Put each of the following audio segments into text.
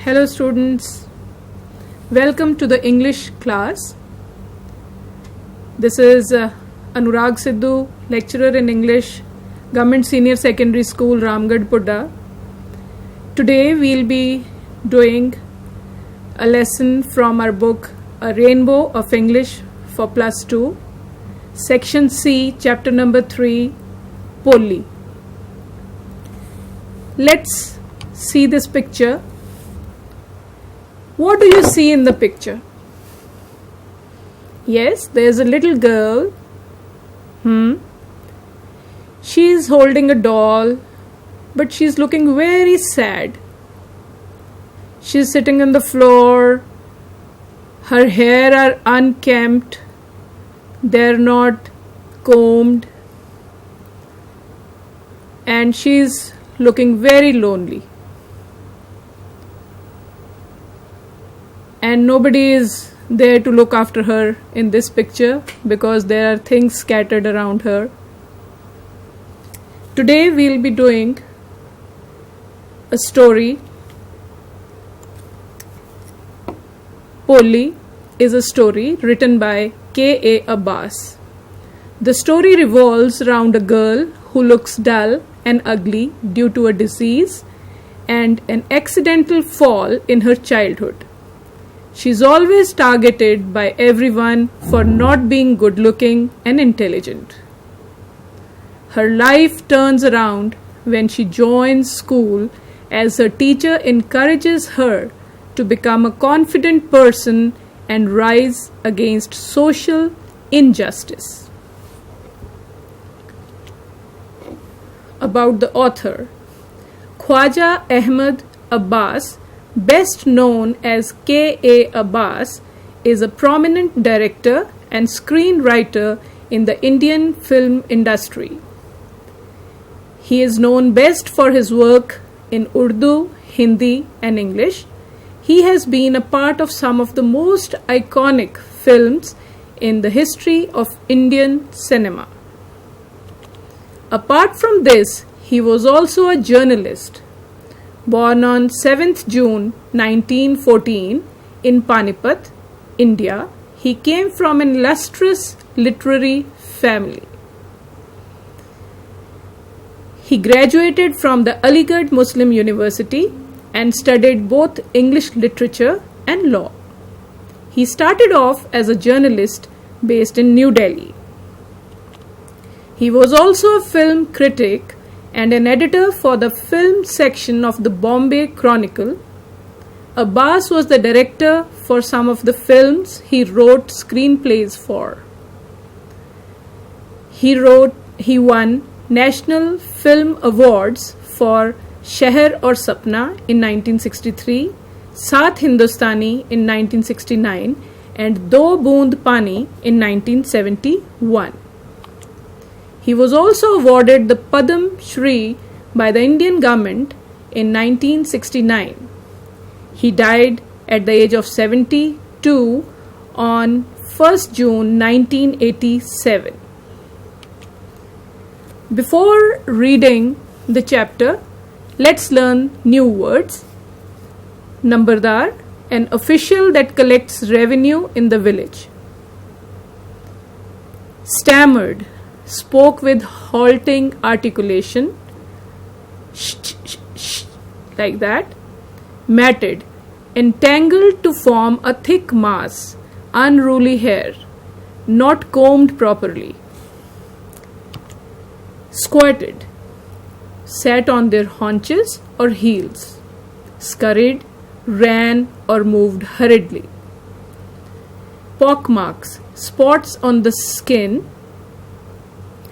Hello students, welcome to the English class. This is Anurag Sidhu, lecturer in English, Government Senior Secondary School, Ramgarh, Pudda. Today we'll be doing a lesson from our book A Rainbow of English for Plus 2, Section C, Chapter number 3, Polly. Let's see this picture. What do you see in the picture? Yes, there's a little girl. She's holding a doll, but she's looking very sad. She's sitting on the floor. Her hair are unkempt. They're not combed. And she's looking very lonely. And nobody is there to look after her in this picture because there are things scattered around her. Today we'll be doing a story. Polly is a story written by K.A. Abbas. The story revolves around a girl who looks dull and ugly due to a disease and an accidental fall in her childhood. She's always targeted by everyone for not being good looking and intelligent. Her life turns around when she joins school as her teacher encourages her to become a confident person and rise against social injustice. About the author, Khwaja Ahmad Abbas, best known as K.A. Abbas, is a prominent director and screenwriter in the Indian film industry. He is known best for his work in Urdu, Hindi and English. He has been a part of some of the most iconic films in the history of Indian cinema. Apart from this, he was also a journalist. Born on 7th June 1914 in Panipat, India, he came from an illustrious literary family. He graduated from the Aligarh Muslim University and studied both English literature and law. He started off as a journalist based in New Delhi. He was also a film critic and an editor for the film section of the Bombay Chronicle. Abbas was the director for some of the films he wrote screenplays for. He won National Film Awards for Sheher Aur Sapna in 1963, Saath Hindustani in 1969 and Do Boond Pani in 1971. He was also awarded the Padam Shri by the Indian government in 1969. He died at the age of 72 on 1st June 1987. Before reading the chapter, let's learn new words. Nambardar, an official that collects revenue in the village. Stammered, spoke with halting articulation, like that. Matted, entangled to form a thick mass, unruly hair, not combed properly. Squatted, sat on their haunches or heels, scurried, ran or moved hurriedly. Pockmarks, spots on the skin.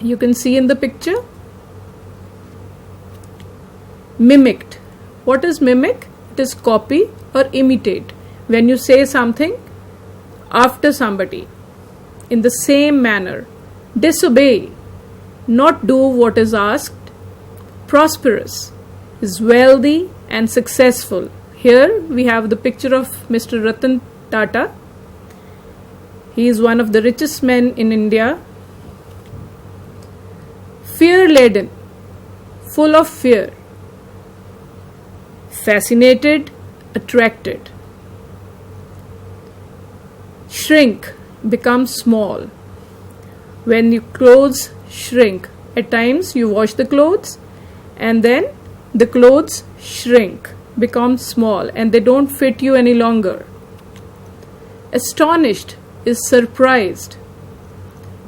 You can see in the picture. Mimicked. What is mimic? It is copy or imitate. When you say something after somebody in the same manner. Disobey. Not do what is asked. Prosperous. Is wealthy and successful. Here we have the picture of Mr. Ratan Tata. He is one of the richest men in India. Fear-laden, full of fear. Fascinated, attracted. Shrink, become small. When your clothes shrink, at times you wash the clothes and then the clothes shrink, become small, and they don't fit you any longer. Astonished is surprised.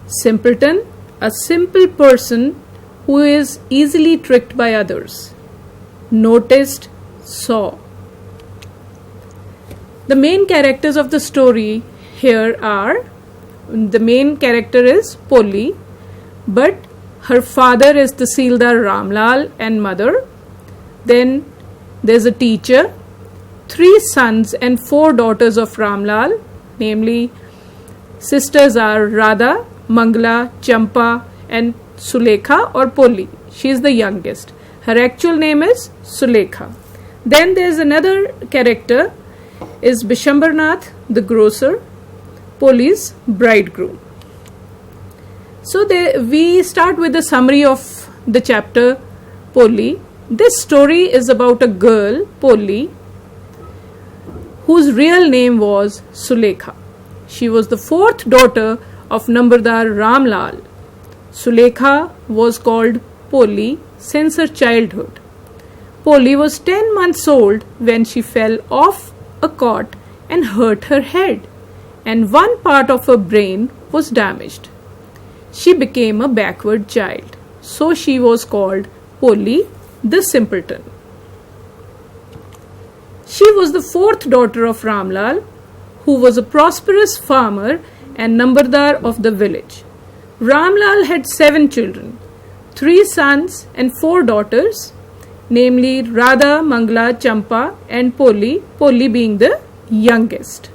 Simpleton, a simple person who is easily tricked by others. Noticed, saw. The main characters of the story here are, the main character is Polly, but her father is Tahsildar Ramlal and mother. Then there's a teacher, 3 sons and 4 daughters of Ramlal, namely sisters are Radha, Mangala, Champa and Sulekha or Polly. She is the youngest. Her actual name is Sulekha. Then there's another character is Bishambarnath, the grocer, Polly's bridegroom. So we start with a summary of the chapter Polly. This story is about a girl, Polly, whose real name was Sulekha. She was the 4th daughter of Nambardar Ramlal. Sulekha was called Polly since her childhood. Polly was 10 months old when she fell off a cot and hurt her head, and one part of her brain was damaged. She became a backward child, so she was called Polly the Simpleton. She was the 4th daughter of Ramlal, who was a prosperous farmer and Nambardar of the village. Ramlal had 7 children, 3 sons and 4 daughters, namely Radha, Mangala, Champa and Polly, Polly being the youngest.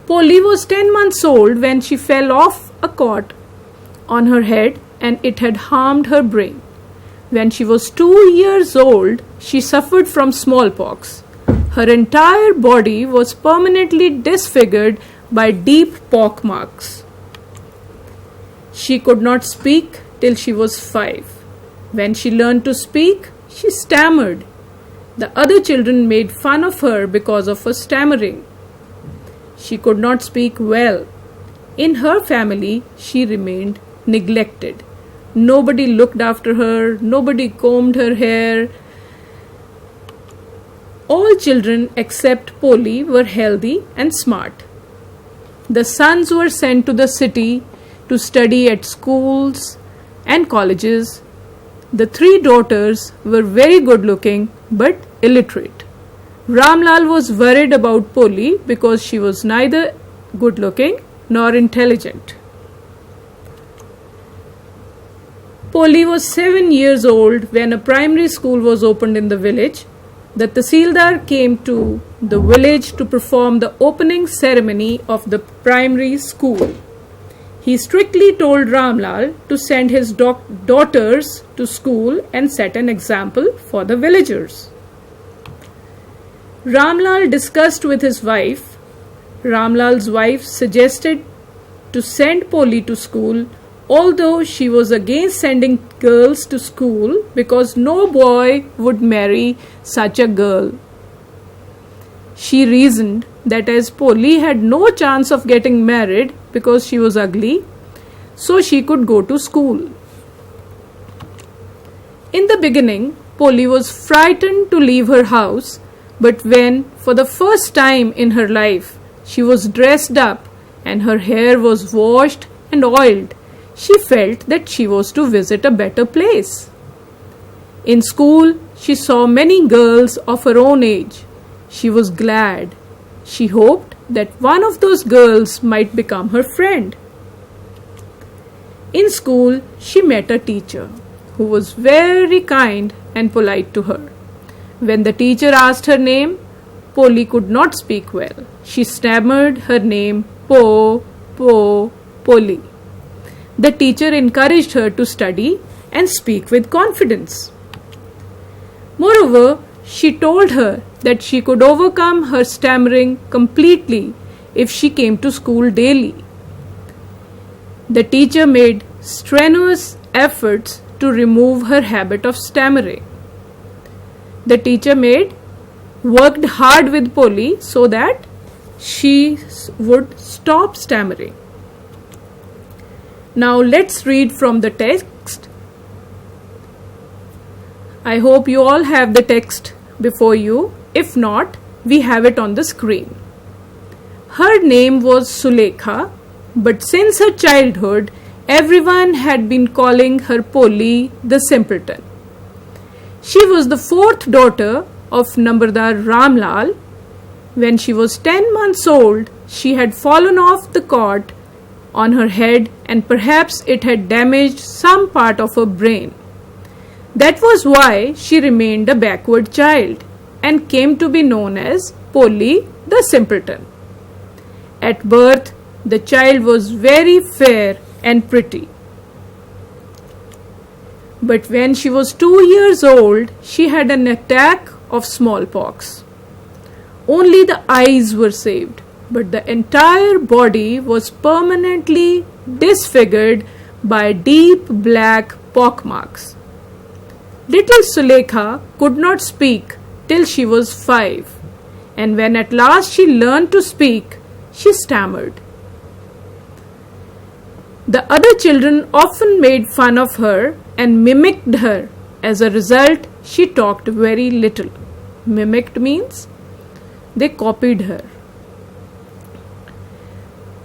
Polly was 10 months old when she fell off a cot on her head and it had harmed her brain. When she was 2 years old, she suffered from smallpox. Her entire body was permanently disfigured by deep pock marks. She could not speak till she was 5. When she learned to speak, she stammered. The other children made fun of her because of her stammering. She could not speak well. In her family, she remained neglected. Nobody looked after her, nobody combed her hair. All children except Polly were healthy and smart. The sons were sent to the city to study at schools and colleges. The 3 daughters were very good looking but illiterate. Ramlal was worried about Polly because she was neither good looking nor intelligent. Polly was 7 years old when a primary school was opened in the village. The Tahsildar came to the village to perform the opening ceremony of the primary school. He strictly told Ramlal to send his daughters to school and set an example for the villagers. Ramlal discussed with his wife. Ramlal's wife suggested to send Polly to school, although she was against sending girls to school because no boy would marry such a girl. She reasoned that as Polly had no chance of getting married because she was ugly, so she could go to school. In the beginning, Polly was frightened to leave her house, but when, for the first time in her life, she was dressed up and her hair was washed and oiled, she felt that she was to visit a better place. In school, she saw many girls of her own age. She was glad. She hoped that one of those girls might become her friend. In school, she met a teacher who was very kind and polite to her. When the teacher asked her name, Polly could not speak well. She stammered her name, Polly. The teacher encouraged her to study and speak with confidence. Moreover, she told her that she could overcome her stammering completely if she came to school daily. The teacher made strenuous efforts to remove her habit of stammering. The teacher made worked hard with Polly so that she would stop stammering. Now let's read from the text. I hope you all have the text before you. If not, we have it on the screen. Her name was Sulekha, but since her childhood, everyone had been calling her Polly the simpleton. She was the fourth daughter of Nambardar Ramlal. When she was 10 months old, she had fallen off the cot on her head and perhaps it had damaged some part of her brain. That was why she remained a backward child and came to be known as Polly the simpleton. At birth, the child was very fair and pretty. But when she was 2 years old, she had an attack of smallpox. Only the eyes were saved, but the entire body was permanently disfigured by deep black pockmarks. Little Sulekha could not speak till she was 5, and when at last she learned to speak, she stammered. The other children often made fun of her and mimicked her. As a result, she talked very little. Mimicked means they copied her.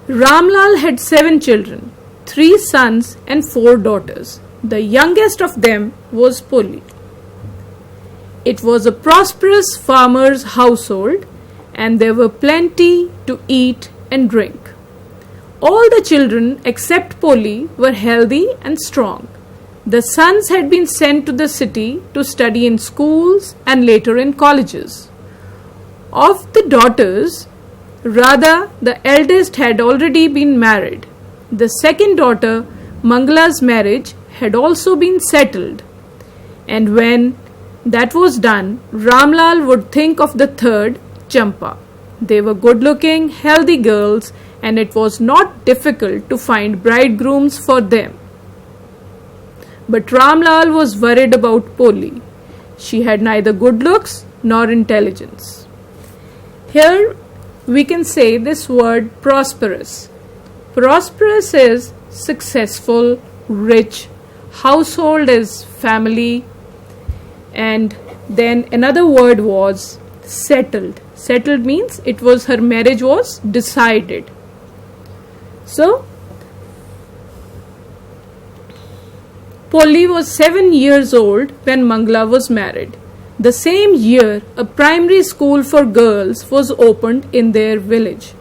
Ramlal had 7 children, 3 sons and 4 daughters. The youngest of them was Polly. It was a prosperous farmer's household and there were plenty to eat and drink. All the children except Polly were healthy and strong. The sons had been sent to the city to study in schools and later in colleges. Of the daughters, Radha, the eldest, had already been married. The second daughter, Mangala's marriage, had also been settled. And when that was done, Ramlal would think of the third, Champa. They were good-looking, healthy girls, and it was not difficult to find bridegrooms for them. But Ramlal was worried about Polly. She had neither good looks nor intelligence. Here we can say this word prosperous. Prosperous is successful, rich, household is family, and then another word was settled. Settled means her marriage was decided. So Polly was 7 years old when Mangala was married. The same year, a primary school for girls was opened in their village.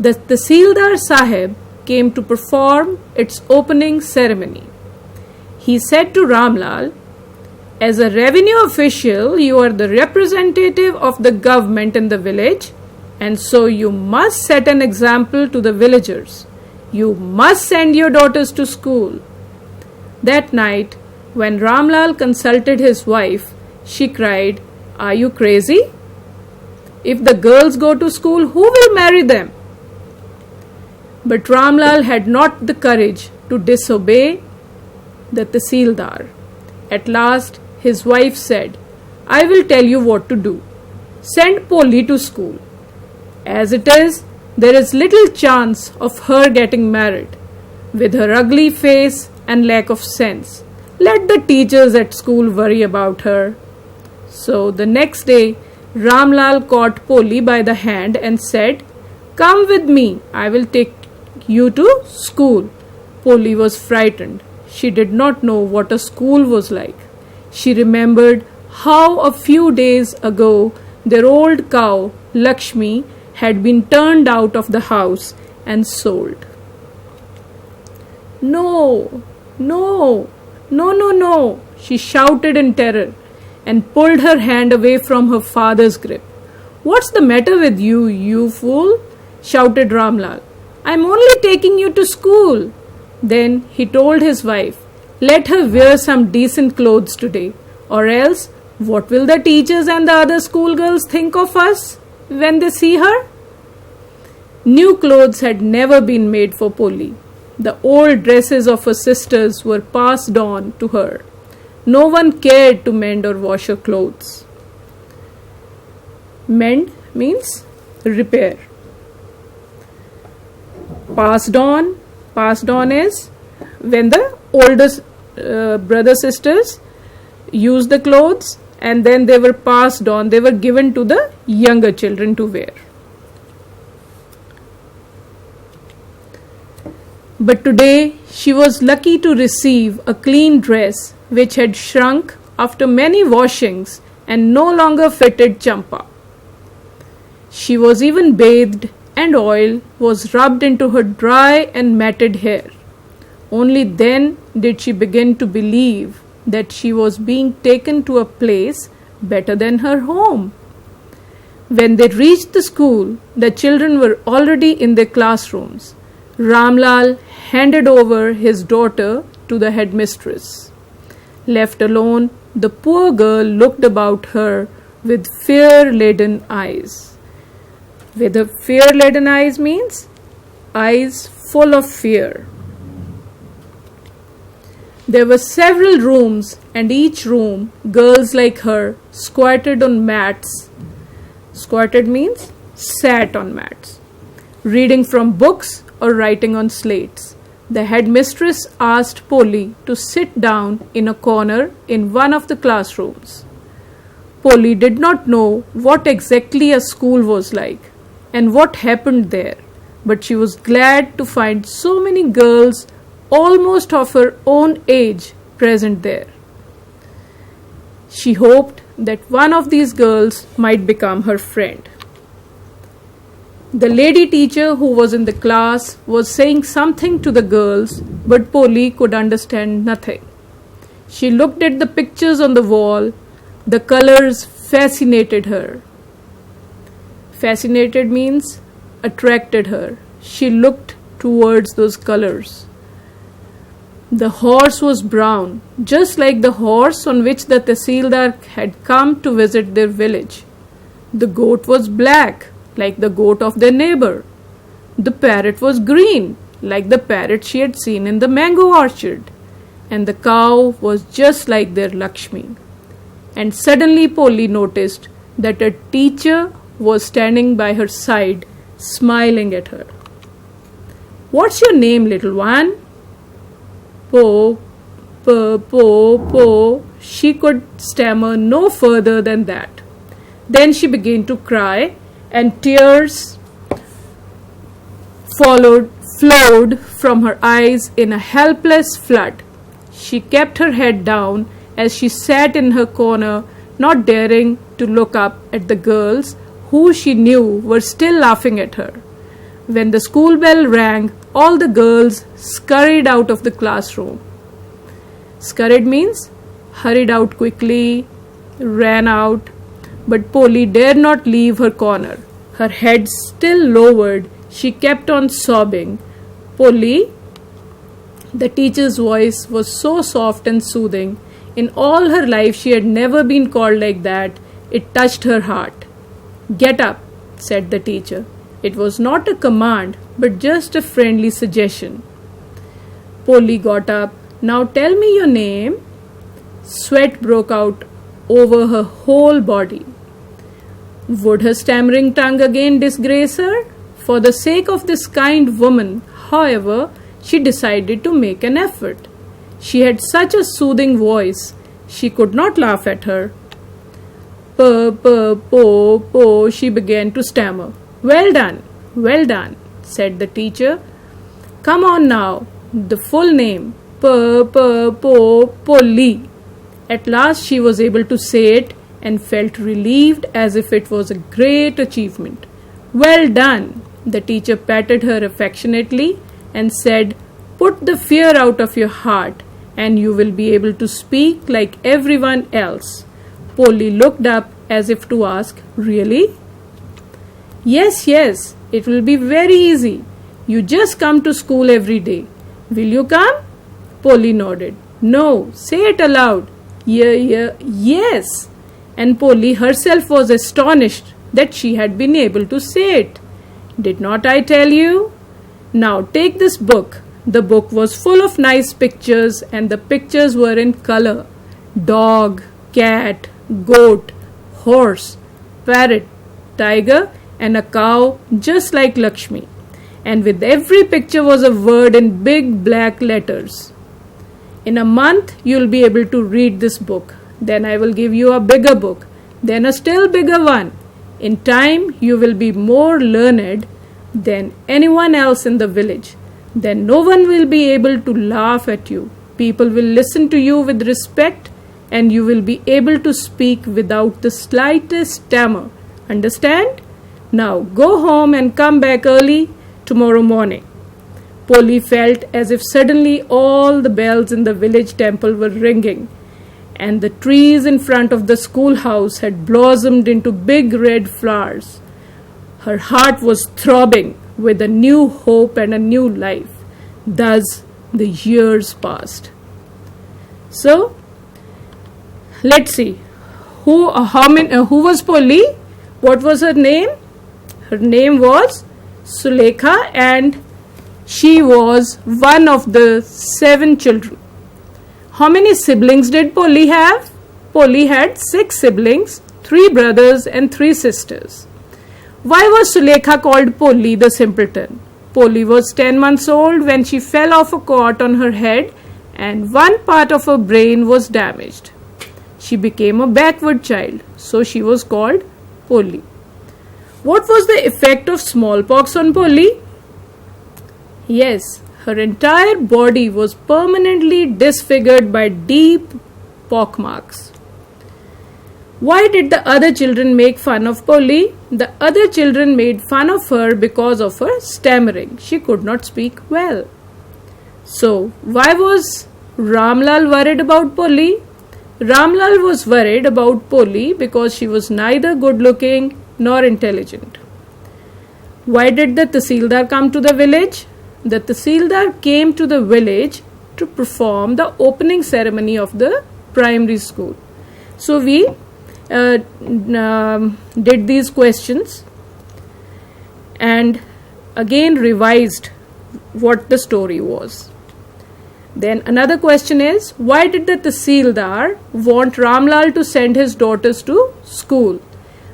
The Tahsildar Sahib came to perform its opening ceremony. He said to Ramlal, "As a revenue official, you are the representative of the government in the village, and so you must set an example to the villagers. You must send your daughters to school." That night, when Ramlal consulted his wife, she cried, "Are you crazy? If the girls go to school, who will marry them?" But Ramlal had not the courage to disobey the Tahsildar. At last, his wife said, "I will tell you what to do. Send Polly to school. As it is, there is little chance of her getting married. With her ugly face and lack of sense, let the teachers at school worry about her." So the next day, Ramlal caught Polly by the hand and said, "Come with me, I will take you to school." Polly was frightened. She did not know what a school was like. She remembered how a few days ago their old cow, Lakshmi, had been turned out of the house and sold. "No, no, no, no, no," she shouted in terror and pulled her hand away from her father's grip. "What's the matter with you, you fool?" shouted Ramlal. "I'm only taking you to school." Then he told his wife, "Let her wear some decent clothes today, or else what will the teachers and the other schoolgirls think of us when they see her?" New clothes had never been made for Polly. The old dresses of her sisters were passed on to her. No one cared to mend or wash her clothes. Mend means repair. Passed on. Passed on is when the oldest brother sisters used the clothes and then they were passed on, they were given to the younger children to wear. But today she was lucky to receive a clean dress which had shrunk after many washings and no longer fitted Champa. She was even bathed and oil was rubbed into her dry and matted hair. Only then did she begin to believe that she was being taken to a place better than her home. When they reached the school, the children were already in their classrooms. Ramlal handed over his daughter to the headmistress. Left alone, the poor girl looked about her with fear-laden eyes. With her fear-laden eyes means eyes full of fear. There were several rooms, and each room, girls like her squatted on mats. Squatted means sat on mats, reading from books or writing on slates. The headmistress asked Polly to sit down in a corner in one of the classrooms. Polly did not know what exactly a school was like and what happened there, but she was glad to find so many girls almost of her own age present there. She hoped that one of these girls might become her friend. The lady teacher who was in the class was saying something to the girls, but Polly could understand nothing. She looked at the pictures on the wall. The colors fascinated her. Fascinated means attracted her. She looked towards those colors. The horse was brown, just like the horse on which the Tehsildar had come to visit their village. The goat was black, like the goat of their neighbor. The parrot was green, like the parrot she had seen in the mango orchard. And the cow was just like their Lakshmi. And suddenly Polly noticed that a teacher was standing by her side, smiling at her. "What's your name, little one?" Po, po. She could stammer no further than that. Then she began to cry, and tears flowed from her eyes in a helpless flood. She kept her head down as she sat in her corner, not daring to look up at the girls who she knew were still laughing at her. When the school bell rang, all the girls scurried out of the classroom. Scurried means hurried out quickly, ran out, but Polly dared not leave her corner. Her head still lowered, she kept on sobbing. Polly, the teacher's voice was so soft and soothing. In all her life she had never been called like that. It touched her heart. "Get up," said the teacher. It was not a command, but just a friendly suggestion. Polly got up. "Now tell me your name." Sweat broke out over her whole body. Would her stammering tongue again disgrace her? For the sake of this kind woman, however, she decided to make an effort. She had such a soothing voice, she could not laugh at her. Po, she began to stammer. Well done, said the teacher. "Come on now, the full name, Polly." At last she was able to say it and felt relieved as if it was a great achievement. "Well done." The teacher patted her affectionately and said, "Put the fear out of your heart and you will be able to speak like everyone else." Polly looked up as if to ask, "Really?" Yes, it will be very easy. You just come to school every day. Will you come?" Polly nodded. "No, say it aloud." Yes. And Polly herself was astonished that she had been able to say it. "Did not I tell you? Now take this book." The book was full of nice pictures and the pictures were in color. Dog, cat, goat, horse, parrot, tiger, and a cow just like Lakshmi. And with every picture was a word in big black letters. In a month, you'll be able to read this book. Then I will give you a bigger book. Then a still bigger one. In time, you will be more learned than anyone else in the village. Then no one will be able to laugh at you. People will listen to you with respect, and you will be able to speak without the slightest stammer. Understand? Now go home and come back early tomorrow morning. Polly felt as if suddenly all the bells in the village temple were ringing, and the trees in front of the schoolhouse had blossomed into big red flowers. Her heart was throbbing with a new hope and a new life. Thus the years passed. So, let's see. Who was Polly? What was her name? Her name was Sulekha, and she was one of the 7 children. How many siblings did Polly have? Polly had 6 siblings, 3 brothers and 3 sisters. Why was Sulekha called Polly the simpleton? Polly was 10 months old when she fell off a cot on her head and one part of her brain was damaged. She became a backward child, so she was called Polly. What was the effect of smallpox on Polly? Yes, her entire body was permanently disfigured by deep pockmarks. Why did the other children make fun of Polly? The other children made fun of her because of her stammering. She could not speak well. So, why was Ramlal worried about Polly? Ramlal was worried about Polly because she was neither good looking nor intelligent. Why did the Tahsildar come to the village? The Tahsildar came to the village to perform the opening ceremony of the primary school. So we did these questions and again revised what the story was. Then another question is, why did the Tahsildar want Ramlal to send his daughters to school?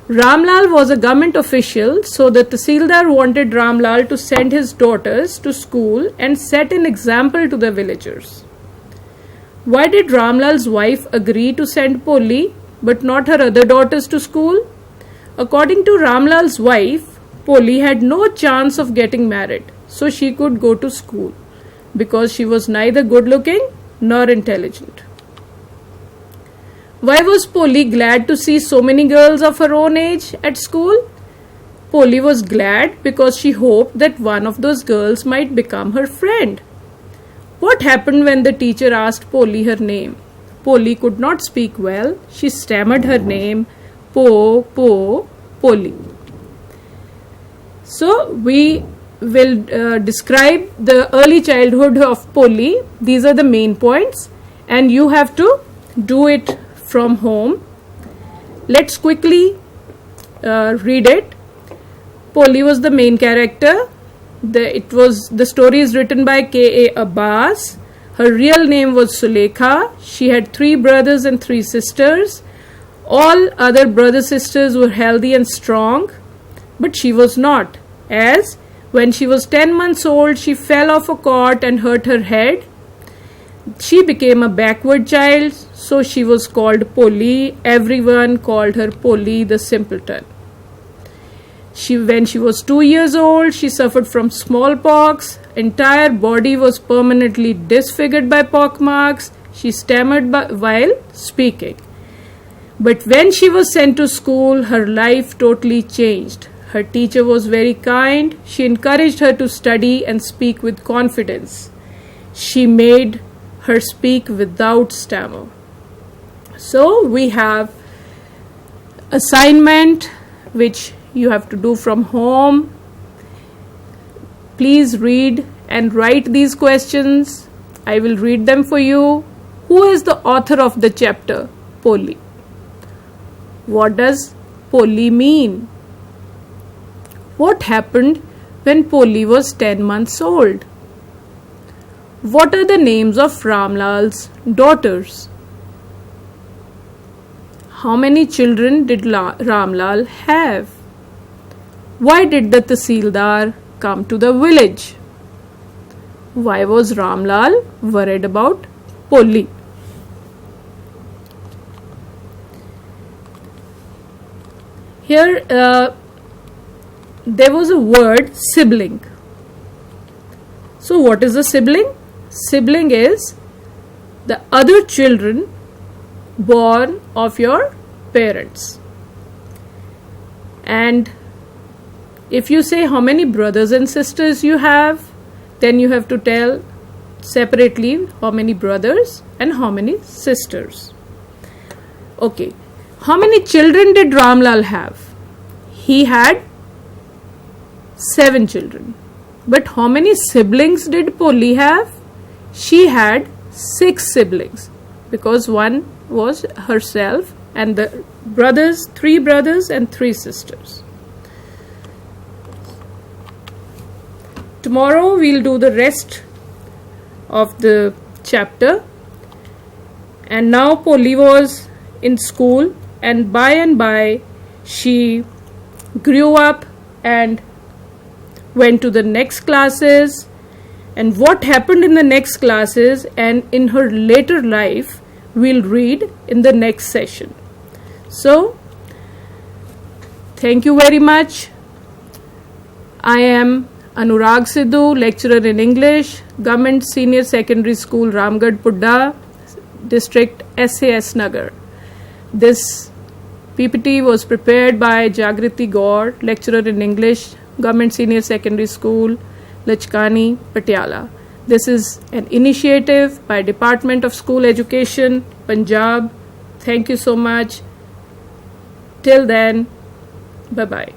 Ramlal was a government official, so the Tahsildar wanted Ramlal to send his daughters to school and set an example to the villagers. Why did Ramlal's wife agree to send Polly but not her other daughters to school? According to Ramlal's wife, Polly had no chance of getting married, so she could go to school because she was neither good looking nor intelligent. Why was Polly glad to see so many girls of her own age at school? Polly was glad because she hoped that one of those girls might become her friend. What happened when the teacher asked Polly her name? Polly could not speak well. She stammered her name, Polly. So we will describe the early childhood of Polly. These are the main points and you have to do it from home. Let's quickly read it. Polly was the main character. The story is written by K.A. Abbas. Her real name was Sulekha. She had 3 brothers and 3 sisters. All other brothers sisters were healthy and strong, but she was not, as when she was 10 months old, she fell off a cot and hurt her head. She became a backward child, so she was called Polly. Everyone called her Polly the simpleton. When she was 2 years old, she suffered from smallpox. Entire body was permanently disfigured by pockmarks. She stammered while speaking. But when she was sent to school, her life totally changed. Her teacher was very kind. She encouraged her to study and speak with confidence. She made her speak without stammer. So we have assignment which you have to do from home. Please read and write these questions. I will read them for you. Who is the author of the chapter? Polly. What does Polly mean? What happened when Polly was 10 months old? What are the names of Ramlal's daughters? How many children did Ramlal have? Why did the Tahsildar come to the village? Why was Ramlal worried about Polly? Here there was a word sibling. So what is a sibling? Sibling is the other children born of your parents. And if you say how many brothers and sisters you have, then you have to tell separately how many brothers and how many sisters. Okay, how many children did Ramlal have? He had 7 children. But how many siblings did Polly have? She had 6 siblings, because one was herself and the brothers, 3 brothers and 3 sisters. Tomorrow we'll do the rest of the chapter. And now Polly was in school, and by she grew up and went to the next classes. And what happened in the next classes and in her later life, we'll read in the next session. So, thank you very much. I am Anurag Sidhu, lecturer in English, Government Senior Secondary School, Ramgarh Pudda, District SAS Nagar. This PPT was prepared by Jagriti Gaur, lecturer in English, Government Senior Secondary School, Lachkani, Patiala. This is an initiative by Department of School Education, Punjab. Thank you so much. Till then, bye-bye.